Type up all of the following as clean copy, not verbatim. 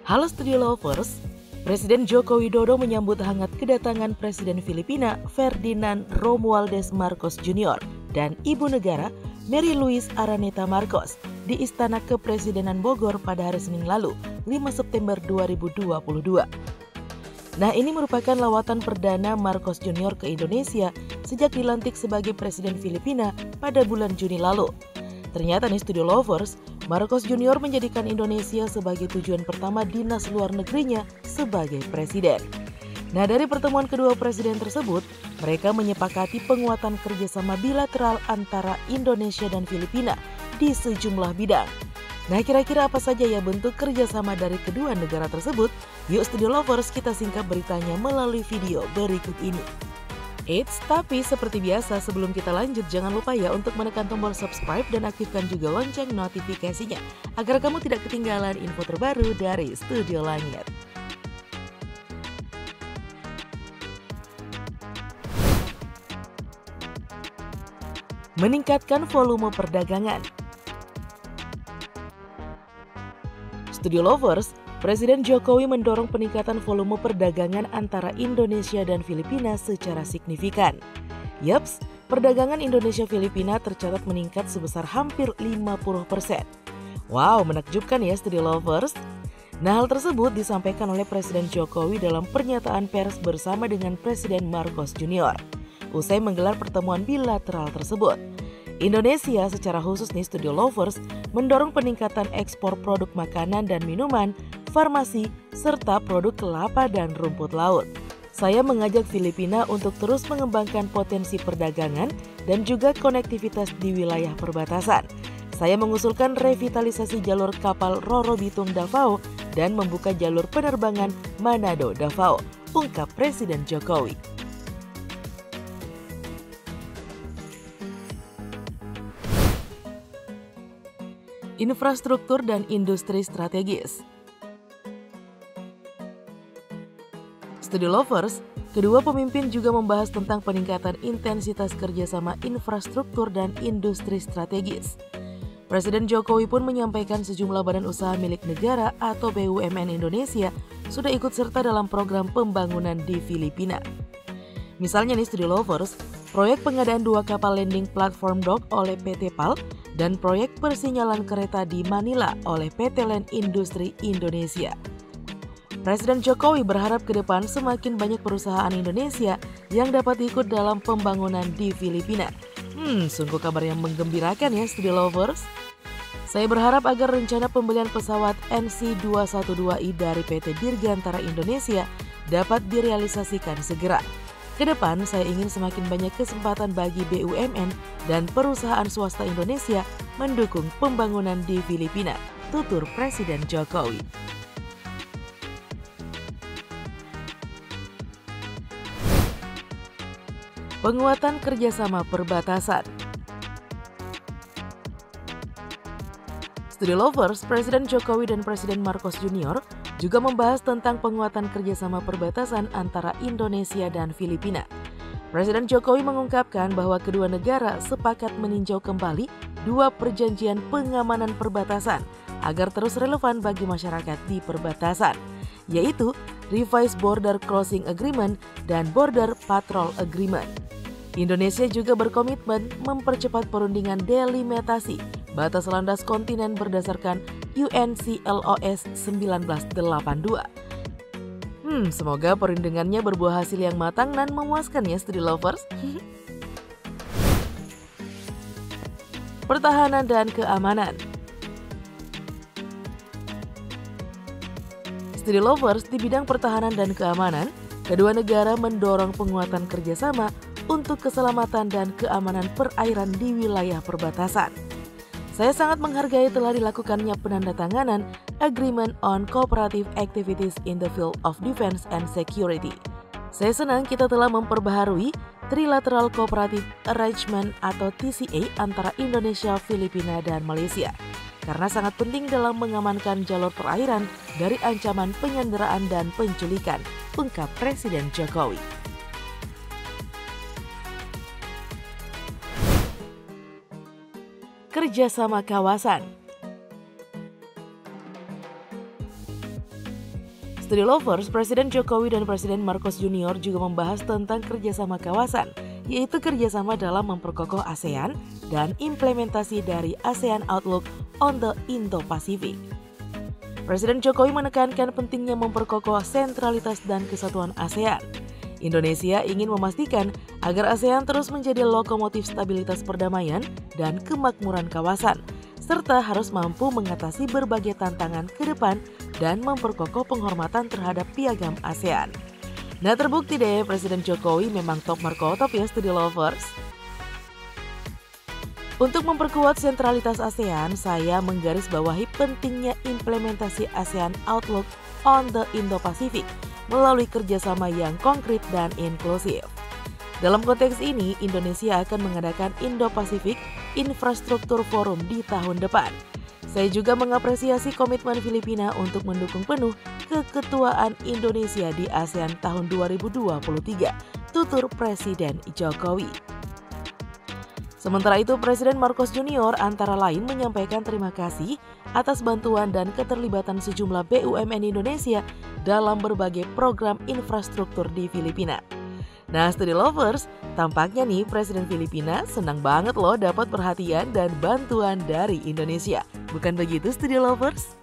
Halo Studio Lovers, Presiden Joko Widodo menyambut hangat kedatangan Presiden Filipina Ferdinand Romualdez Marcos Jr. dan Ibu Negara Mary Louise Araneta Marcos di Istana Kepresidenan Bogor pada hari Senin lalu, 5 September 2022. Nah, ini merupakan lawatan perdana Marcos Jr. ke Indonesia sejak dilantik sebagai Presiden Filipina pada bulan Juni lalu. Ternyata nih Studio Lovers, Marcos Jr. menjadikan Indonesia sebagai tujuan pertama dinas luar negerinya sebagai presiden. Nah, dari pertemuan kedua presiden tersebut, mereka menyepakati penguatan kerjasama bilateral antara Indonesia dan Filipina di sejumlah bidang. Nah, kira-kira apa saja ya bentuk kerjasama dari kedua negara tersebut? Yuk Studio Lovers, kita singkat beritanya melalui video berikut ini. Eits, tapi seperti biasa sebelum kita lanjut jangan lupa ya untuk menekan tombol subscribe dan aktifkan juga lonceng notifikasinya agar kamu tidak ketinggalan info terbaru dari Studio Langit. Meningkatkan volume perdagangan. Studio Lovers, Presiden Jokowi mendorong peningkatan volume perdagangan antara Indonesia dan Filipina secara signifikan. Yaps, perdagangan Indonesia-Filipina tercatat meningkat sebesar hampir 50%. Wow, menakjubkan ya Studio Lovers. Nah, hal tersebut disampaikan oleh Presiden Jokowi dalam pernyataan pers bersama dengan Presiden Marcos Jr. usai menggelar pertemuan bilateral tersebut. Indonesia secara khusus nih Studio Lovers mendorong peningkatan ekspor produk makanan dan minuman, farmasi, serta produk kelapa dan rumput laut. Saya mengajak Filipina untuk terus mengembangkan potensi perdagangan dan juga konektivitas di wilayah perbatasan. Saya mengusulkan revitalisasi jalur kapal Roro Bitung Davao dan membuka jalur penerbangan Manado Davao, ungkap Presiden Jokowi. Infrastruktur dan industri strategis. Studio Lovers, kedua pemimpin juga membahas tentang peningkatan intensitas kerjasama infrastruktur dan industri strategis. Presiden Jokowi pun menyampaikan sejumlah badan usaha milik negara atau BUMN Indonesia sudah ikut serta dalam program pembangunan di Filipina. Misalnya nih Studio Lovers, proyek pengadaan 2 kapal landing platform dock oleh PT PAL dan proyek persinyalan kereta di Manila oleh PT Land Industri Indonesia. Presiden Jokowi berharap ke depan semakin banyak perusahaan Indonesia yang dapat ikut dalam pembangunan di Filipina. Sungguh kabar yang menggembirakan ya Studio Lovers. Saya berharap agar rencana pembelian pesawat NC212I dari PT Dirgantara Indonesia dapat direalisasikan segera. Kedepan saya ingin semakin banyak kesempatan bagi BUMN dan perusahaan swasta Indonesia mendukung pembangunan di Filipina, tutur Presiden Jokowi. Penguatan kerjasama perbatasan. Studio Lovers, Presiden Jokowi dan Presiden Marcos Jr. juga membahas tentang penguatan kerjasama perbatasan antara Indonesia dan Filipina. Presiden Jokowi mengungkapkan bahwa kedua negara sepakat meninjau kembali 2 perjanjian pengamanan perbatasan agar terus relevan bagi masyarakat di perbatasan, yaitu Revised Border Crossing Agreement dan Border Patrol Agreement. Indonesia juga berkomitmen mempercepat perundingan delimitasi batas landas kontinen berdasarkan UNCLOS 1982. Semoga perundingannya berbuah hasil yang matang dan memuaskan ya Studio Lovers. Pertahanan dan keamanan. Studio Lovers, di bidang pertahanan dan keamanan, kedua negara mendorong penguatan kerjasama untuk keselamatan dan keamanan perairan di wilayah perbatasan. Saya sangat menghargai telah dilakukannya penandatanganan Agreement on Cooperative Activities in the Field of Defense and Security. Saya senang kita telah memperbaharui Trilateral Cooperative Arrangement atau TCA antara Indonesia, Filipina, dan Malaysia karena sangat penting dalam mengamankan jalur perairan dari ancaman penyanderaan dan penculikan, ungkap Presiden Jokowi. Kerjasama kawasan. Study Lovers, Presiden Jokowi dan Presiden Marcos Junior juga membahas tentang kerjasama kawasan, yaitu kerjasama dalam memperkokoh ASEAN dan implementasi dari ASEAN Outlook on the Indo-Pacific. Presiden Jokowi menekankan pentingnya memperkokoh sentralitas dan kesatuan ASEAN. Indonesia ingin memastikan agar ASEAN terus menjadi lokomotif stabilitas perdamaian dan kemakmuran kawasan, serta harus mampu mengatasi berbagai tantangan ke depan dan memperkokoh penghormatan terhadap piagam ASEAN. Nah, terbukti deh Presiden Jokowi memang top markotop ya Study Lovers. Untuk memperkuat sentralitas ASEAN, saya menggarisbawahi pentingnya implementasi ASEAN Outlook on the Indo-Pacific melalui kerjasama yang konkret dan inklusif. Dalam konteks ini, Indonesia akan mengadakan Indo-Pacific Infrastructure Forum di tahun depan. Saya juga mengapresiasi komitmen Filipina untuk mendukung penuh keketuaan Indonesia di ASEAN tahun 2023, tutur Presiden Jokowi. Sementara itu, Presiden Marcos Junior antara lain menyampaikan terima kasih atas bantuan dan keterlibatan sejumlah BUMN Indonesia dalam berbagai program infrastruktur di Filipina. Nah, Study Lovers, tampaknya nih Presiden Filipina senang banget loh dapat perhatian dan bantuan dari Indonesia. Bukan begitu Study Lovers?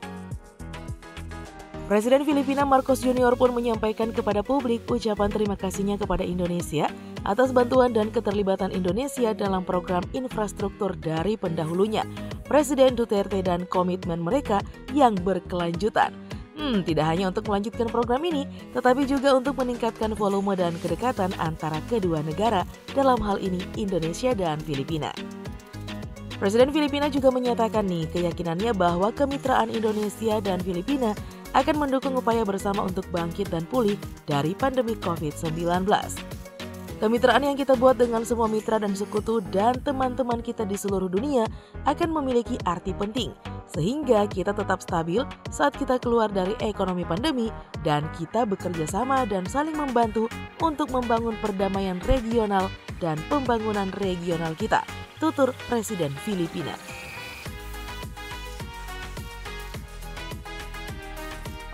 Presiden Filipina Marcos Junior pun menyampaikan kepada publik ucapan terima kasihnya kepada Indonesia atas bantuan dan keterlibatan Indonesia dalam program infrastruktur dari pendahulunya, Presiden Duterte, dan komitmen mereka yang berkelanjutan. Tidak hanya untuk melanjutkan program ini, tetapi juga untuk meningkatkan volume dan kedekatan antara kedua negara, dalam hal ini Indonesia dan Filipina. Presiden Filipina juga menyatakan nih keyakinannya bahwa kemitraan Indonesia dan Filipina akan mendukung upaya bersama untuk bangkit dan pulih dari pandemi COVID-19. Kemitraan yang kita buat dengan semua mitra dan sekutu dan teman-teman kita di seluruh dunia akan memiliki arti penting, sehingga kita tetap stabil saat kita keluar dari ekonomi pandemi dan kita bekerja sama dan saling membantu untuk membangun perdamaian regional dan pembangunan regional kita, tutur Presiden Filipina.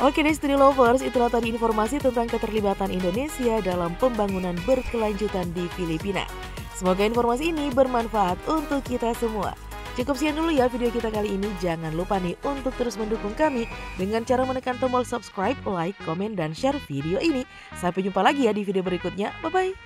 Oke deh Study Lovers, itulah tadi informasi tentang keterlibatan Indonesia dalam pembangunan berkelanjutan di Filipina. Semoga informasi ini bermanfaat untuk kita semua. Cukup sekian dulu ya video kita kali ini. Jangan lupa nih untuk terus mendukung kami dengan cara menekan tombol subscribe, like, komen, dan share video ini. Sampai jumpa lagi ya di video berikutnya. Bye-bye.